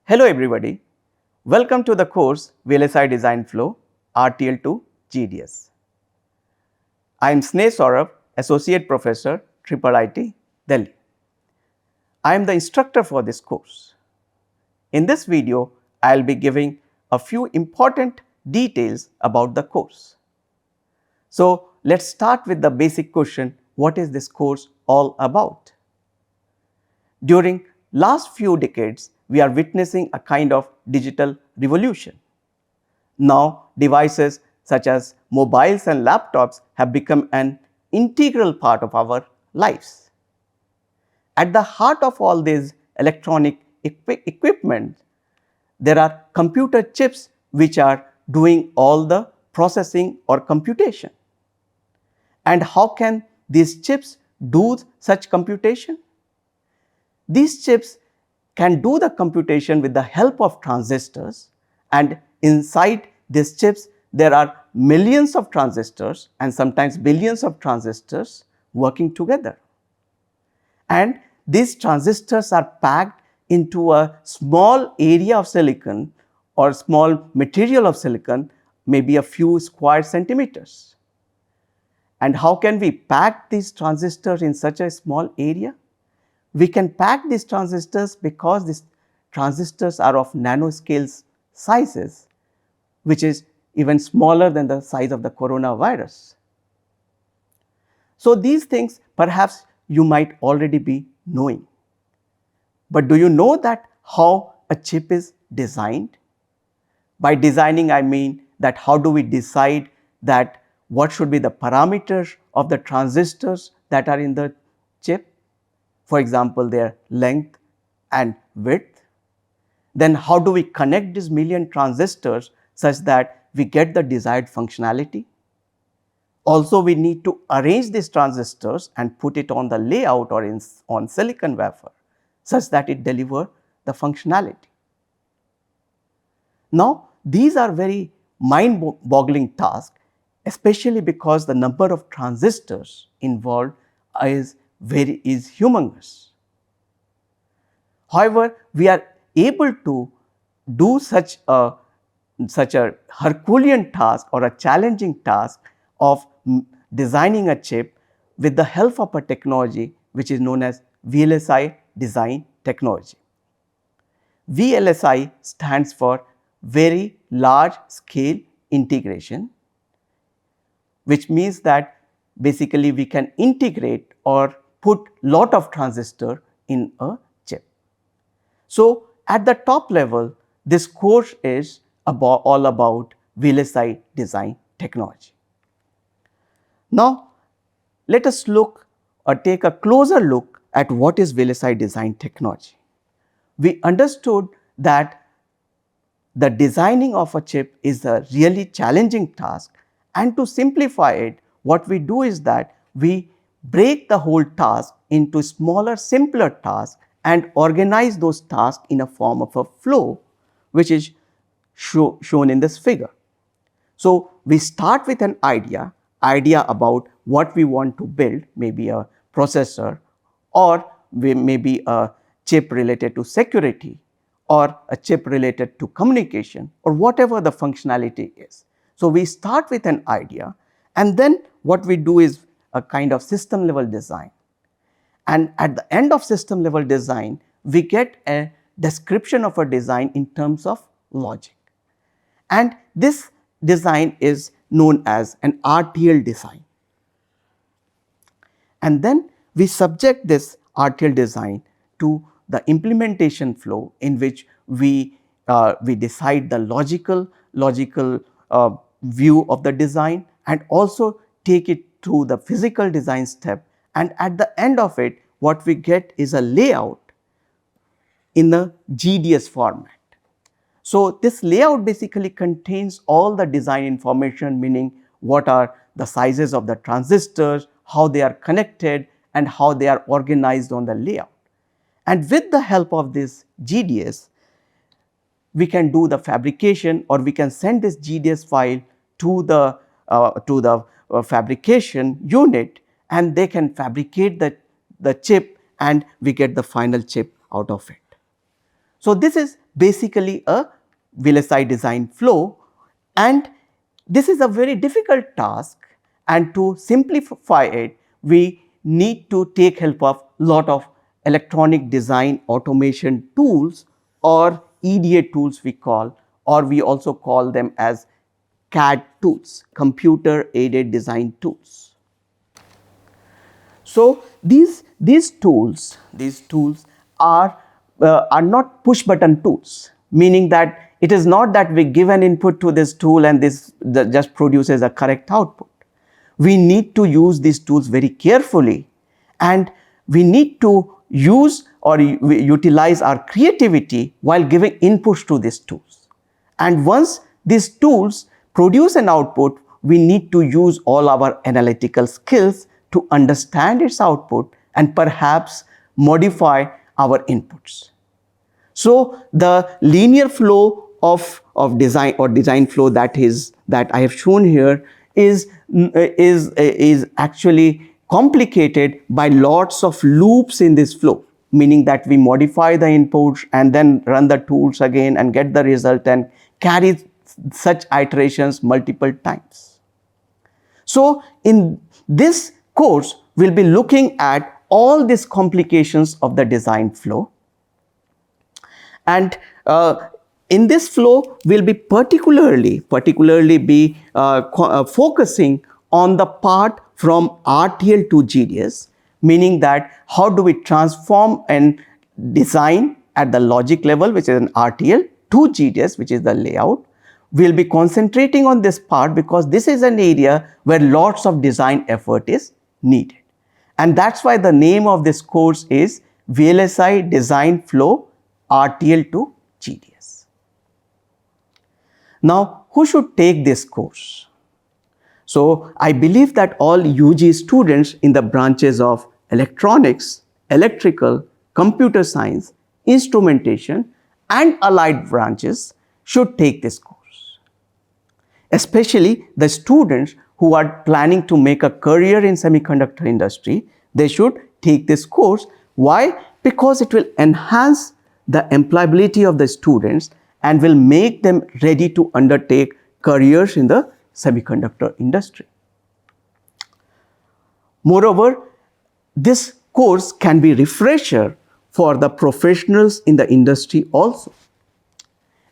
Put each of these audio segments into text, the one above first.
Hello everybody, welcome to the course VLSI Design Flow RTL to GDS. I am Sneh Saurabh, Associate Professor, IIIT, Delhi. I am the instructor for this course. In this video, I will be giving a few important details about the course. So, let us start with the basic question, what is this course all about? During last few decades, we are witnessing a kind of digital revolution. Now, devices such as mobiles and laptops have become an integral part of our lives. At the heart of all these electronic equipment, there are computer chips which are doing all the processing or computation. And how can these chips do such computation? These chips can do the computation with the help of transistors, and inside these chips there are millions of transistors and sometimes billions of transistors working together. And these transistors are packed into a small area of silicon or small material of silicon, maybe a few square centimeters. And how can we pack these transistors in such a small area? We can pack these transistors because these transistors are of nanoscale sizes, which is even smaller than the size of the coronavirus. So, these things perhaps you might already be knowing. But do you know that how a chip is designed? By designing, I mean that how do we decide that what should be the parameters of the transistors that are in the chip? For example, their length and width. Then how do we connect these million transistors such that we get the desired functionality? Also, we need to arrange these transistors and put it on the layout or on silicon wafer such that it deliver the functionality. Now, these are very mind-boggling tasks, especially because the number of transistors involved is humongous. However, we are able to do such a Herculean task or a challenging task of designing a chip with the help of a technology which is known as VLSI design technology. VLSI stands for Very Large Scale Integration, which means that basically we can integrate or put lot of transistor in a chip. So, at the top level, this course is all about VLSI design technology. Now, let us look or take a closer look at what is VLSI design technology. We understood that the designing of a chip is a really challenging task, and to simplify it, what we do is that we break the whole task into smaller, simpler tasks and organize those tasks in a form of a flow, which is shown in this figure. So, we start with an idea about what we want to build, maybe a processor or maybe a chip related to security or a chip related to communication or whatever the functionality is. So, we start with an idea, and then what we do is a kind of system level design. And at the end of system level design, we get a description of a design in terms of logic. And this design is known as an RTL design. And then we subject this RTL design to the implementation flow in which we decide the logical view of the design and also take it through the physical design step, and at the end of it what we get is a layout in the GDS format. So, this layout basically contains all the design information, meaning what are the sizes of the transistors, how they are connected and how they are organized on the layout. And with the help of this GDS, we can do the fabrication, or we can send this GDS file to the fabrication unit, and they can fabricate the chip and we get the final chip out of it. So this is basically a VLSI design flow, and this is a very difficult task, and to simplify it, we need to take help of lot of electronic design automation tools, or EDA tools we call, or we also call them as CAD tools, computer aided design tools. So these tools are not push button tools, meaning that it is not that we give an input to this tool and this just produces a correct output. We need to use these tools very carefully, and we need to use or utilize our creativity while giving inputs to these tools. And once these tools produce an output, we need to use all our analytical skills to understand its output and perhaps modify our inputs. So the linear flow of design or design flow that I have shown here is actually complicated by lots of loops in this flow, meaning that we modify the inputs and then run the tools again and get the result and carry such iterations multiple times. So in this course, we'll be looking at all these complications of the design flow. And in this flow, we'll be particularly be focusing on the part from RTL to GDS, meaning that how do we transform and design at the logic level, which is an RTL, to GDS, which is the layout. We'll be concentrating on this part because this is an area where lots of design effort is needed. And that's why the name of this course is VLSI Design Flow RTL to GDS. Now, who should take this course? So, I believe that all UG students in the branches of electronics, electrical, computer science, instrumentation and allied branches should take this course. Especially the students who are planning to make a career in semiconductor industry, they should take this course. Why? Because it will enhance the employability of the students and will make them ready to undertake careers in the semiconductor industry. Moreover, this course can be refresher for the professionals in the industry also.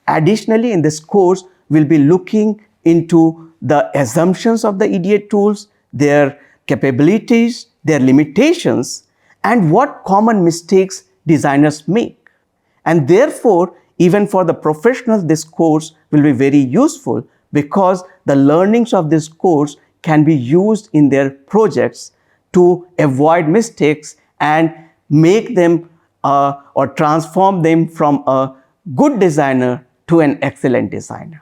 Additionally, in this course, we'll be looking into the assumptions of the EDA tools, their capabilities, their limitations, and what common mistakes designers make. And therefore, even for the professionals, this course will be very useful because the learnings of this course can be used in their projects to avoid mistakes and make them or transform them from a good designer to an excellent designer.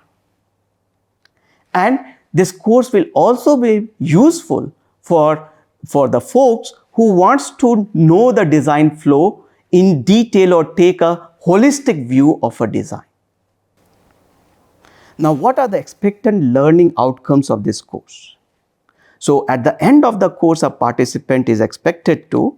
And this course will also be useful for the folks who wants to know the design flow in detail or take a holistic view of a design. Now, what are the expected learning outcomes of this course? So, at the end of the course, a participant is expected to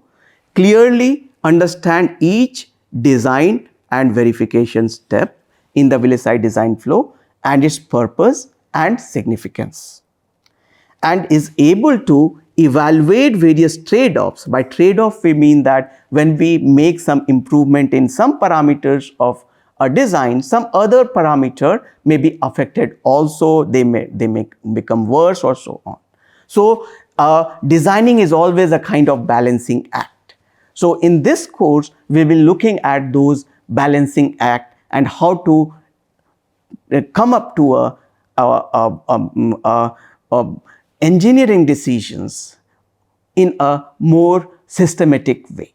clearly understand each design and verification step in the VLSI design flow and its purpose and significance, and is able to evaluate various trade-offs. By trade-off, we mean that when we make some improvement in some parameters of a design, some other parameter may be affected also, they may become worse or so on. So, designing is always a kind of balancing act. So, in this course, we will be looking at those balancing act and how to come up to engineering decisions in a more systematic way.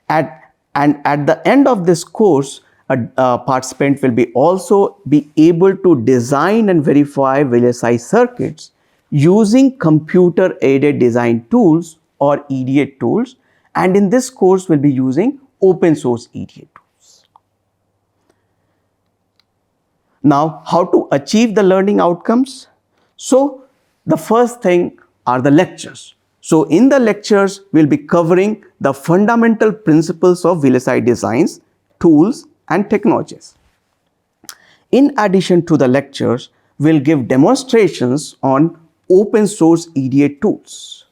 And at the end of this course, a participant will also be able to design and verify VLSI circuits using computer aided design tools or EDA tools, and in this course will be using open source EDA tools. Now, how to achieve the learning outcomes? So, the first thing are the lectures. So in the lectures, we'll be covering the fundamental principles of VLSI designs, tools and technologies. In addition to the lectures, we'll give demonstrations on open source EDA tools.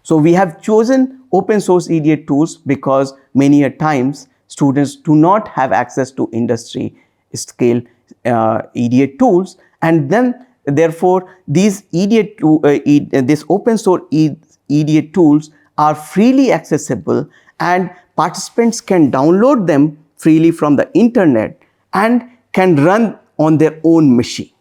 So we have chosen open source EDA tools because many a times students do not have access to industry scale EDA tools, and then therefore these this open source EDA tools are freely accessible and participants can download them freely from the internet and can run on their own machine.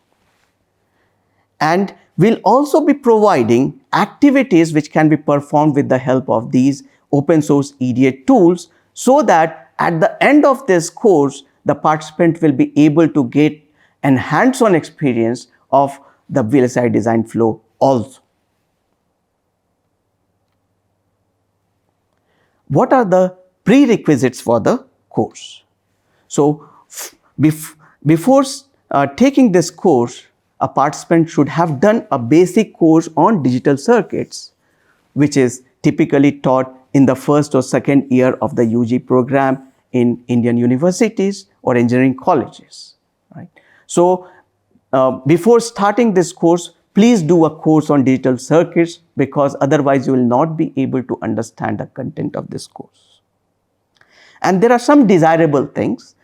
And we'll also be providing activities which can be performed with the help of these open source EDA tools, so that at the end of this course, the participant will be able to get an hands-on experience of the VLSI design flow also. What are the prerequisites for the course? So before taking this course, a participant should have done a basic course on digital circuits, which is typically taught in the first or second year of the UG program in Indian universities or engineering colleges. Right? So before starting this course, please do a course on digital circuits, because otherwise you will not be able to understand the content of this course. And there are some desirable things.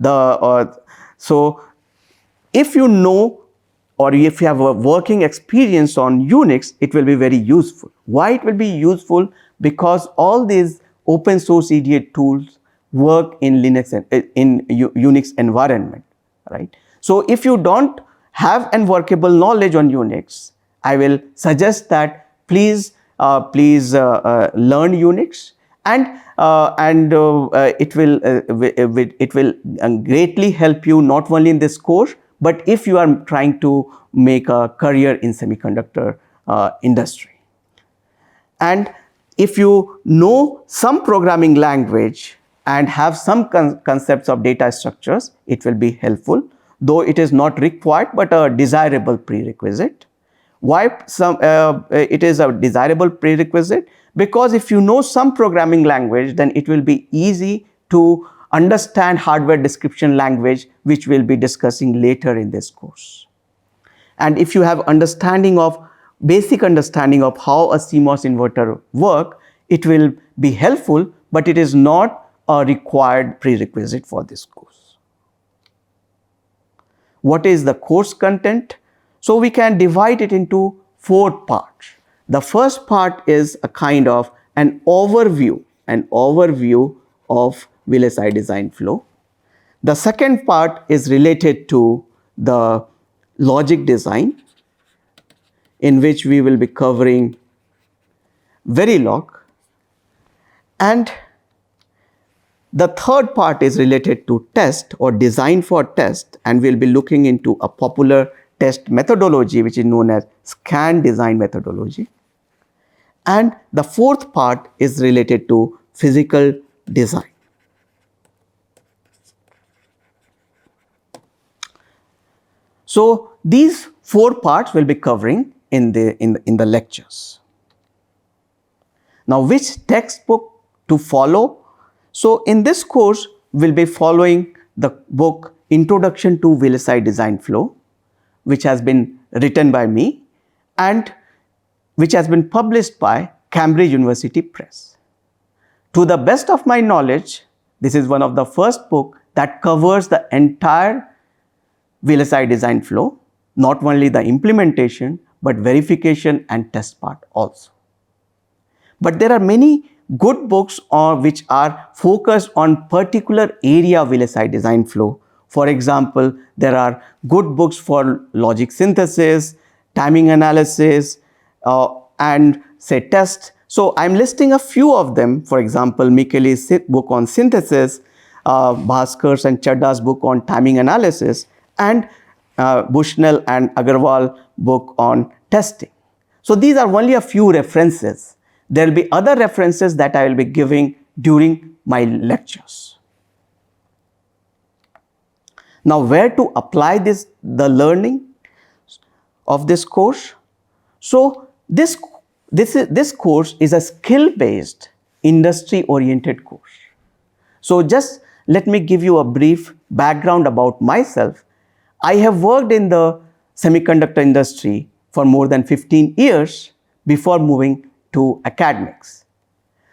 So if you know, or if you have a working experience on Unix, it will be very useful. Why it will be useful? Because all these open source EDA tools work in Unix environment, right? So if you don't have an workable knowledge on Unix, I will suggest that please learn Unix, and it will greatly help you not only in this course, but if you are trying to make a career in semiconductor industry. And if you know some programming language and have some concepts of data structures, it will be helpful, though it is not required but a desirable prerequisite. Why it is a desirable prerequisite? Because if you know some programming language, then it will be easy to understand hardware description language, which we'll be discussing later in this course. And if you have basic understanding of how a CMOS inverter works, it will be helpful, but it is not a required prerequisite for this course. What is the course content? So we can divide it into 4 parts. The first part is a kind of an overview of VLSI design flow. The second part is related to the logic design, in which we will be covering Verilog. And the third part is related to test or design for test, and we'll be looking into a popular test methodology which is known as scan design methodology. And the fourth part is related to physical design. So these 4 parts will be covering in the lectures. Now, which textbook to follow? So in this course, we'll be following the book Introduction to VLSI Design Flow, which has been written by me and which has been published by Cambridge University Press. To the best of my knowledge, this is one of the first books that covers the entire VLSI design flow, not only the implementation, but verification and test part also. But there are many good books which are focused on particular area of VLSI design flow. For example, there are good books for logic synthesis, timing analysis, and say test. So I'm listing a few of them. For example, Micheli's book on synthesis, Bhaskar's and Chadda's book on timing analysis, and Bushnell and Agarwal book on testing. So these are only a few references. There will be other references that I will be giving during my lectures. Now, where to apply the learning of this course? So this This course is a skill-based, industry-oriented course. So just let me give you a brief background about myself. I have worked in the semiconductor industry for more than 15 years before moving to academics.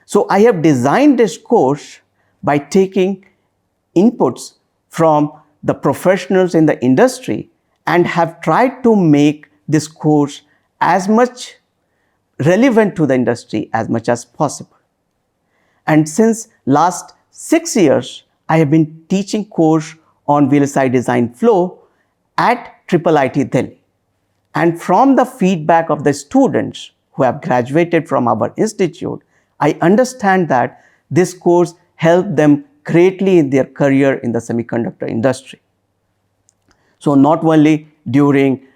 So I have designed this course by taking inputs from the professionals in the industry and have tried to make this course as much relevant to the industry as much as possible. And since last 6 years, I have been teaching course on VLSI design flow at IIIT Delhi. And from the feedback of the students who have graduated from our institute, I understand that this course helped them greatly in their career in the semiconductor industry. So not only during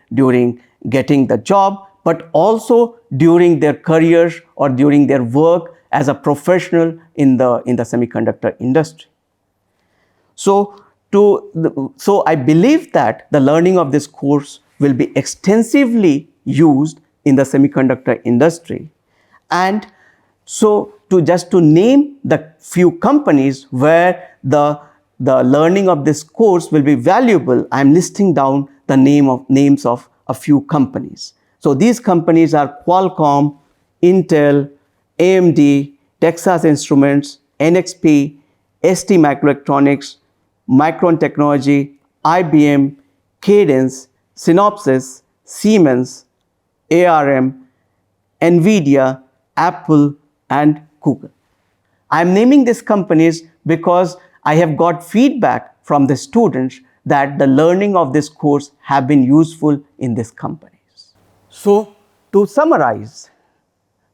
getting the job, but also during their careers or during their work as a professional in the semiconductor industry. So I believe that the learning of this course will be extensively used in the semiconductor industry. And so to name the few companies where the learning of this course will be valuable, I am listing down the names of a few companies. So these companies are Qualcomm, Intel, AMD, Texas Instruments, NXP, ST Microelectronics, Micron Technology, IBM, Cadence, Synopsys, Siemens, ARM, NVIDIA, Apple, and Google. I am naming these companies because I have got feedback from the students that the learning of this course have been useful in these companies. So to summarize,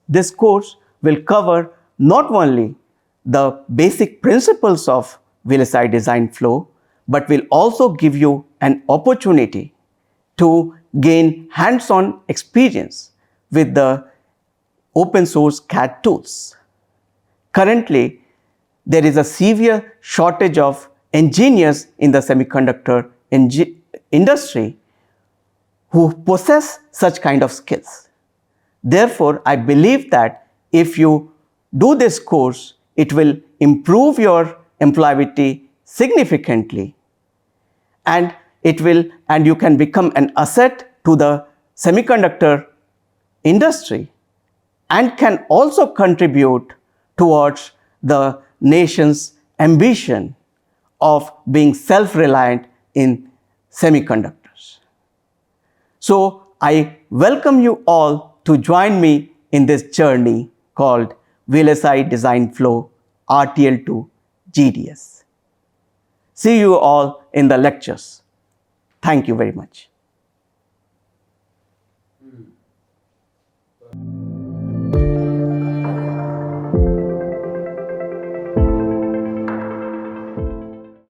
this course will cover not only the basic principles of VLSI design flow, but will also give you an opportunity to gain hands-on experience with the open source CAD tools. Currently, there is a severe shortage of engineers in the semiconductor industry who possess such kind of skills. Therefore, I believe that if you do this course, it will improve your employability significantly, and you can become an asset to the semiconductor industry and can also contribute towards the nation's ambition of being self-reliant in semiconductors. So I welcome you all to join me in this journey called VLSI Design Flow RTL to GDS. See you all in the lectures. Thank you very much.